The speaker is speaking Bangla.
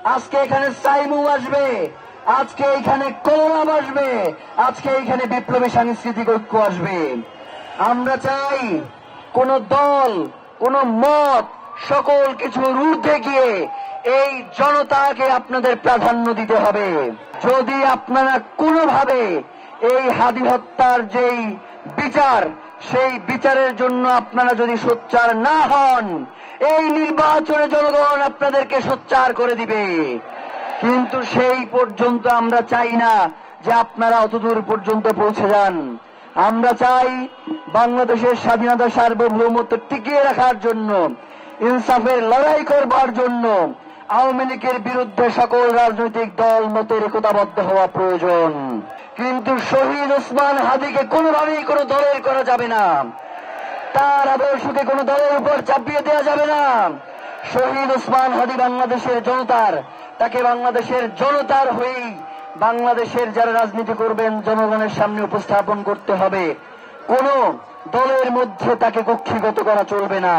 আজকে এখানে সাইমু আসবে, আজকে এখানে কলরাব আসবে, আজকে এখানে বিপ্লবী সাংস্কৃতিক ঐক্য আসবে। আমরা চাই কোন দল, কোন মত, সকল কিছুর ঊর্ধ্বে গিয়ে এই জনতাকে আপনাদের প্রাধান্য দিতে হবে। যদি আপনারা কোনোভাবে এই হাদি হত্যার যেই বিচার, সেই বিচারের জন্য আপনারা যদি সোচ্চার না হন, এই নির্বাচনে জনগণ আপনাদেরকে সোচ্চার করে দিবে। কিন্তু সেই পর্যন্ত আমরা চাই না যে আপনারা অতদূর পর্যন্ত পৌঁছে যান। আমরা চাই বাংলাদেশের স্বাধীনতা সার্বভৌমত্ব টিকিয়ে রাখার জন্য, ইনসাফের লড়াই করবার জন্য আওয়ামী লীগের বিরুদ্ধে সকল রাজনৈতিক দল মতের একতাবদ্ধ হওয়া প্রয়োজন। কিন্তু শহীদ ওসমান হাদিকে কোনোভাবেই কোনো দলের করা যাবে না, তার আদর্শকে কোনো দলের উপর চাপিয়ে দেওয়া যাবে না। শহীদ ওসমান হাদি বাংলাদেশের জনতার, তাকে বাংলাদেশের জনতার হয়েই বাংলাদেশের যারা রাজনীতি করবেন জনগণের সামনে উপস্থাপন করতে হবে। কোন দলের মধ্যে তাকে কক্ষিগত করা চলবে না।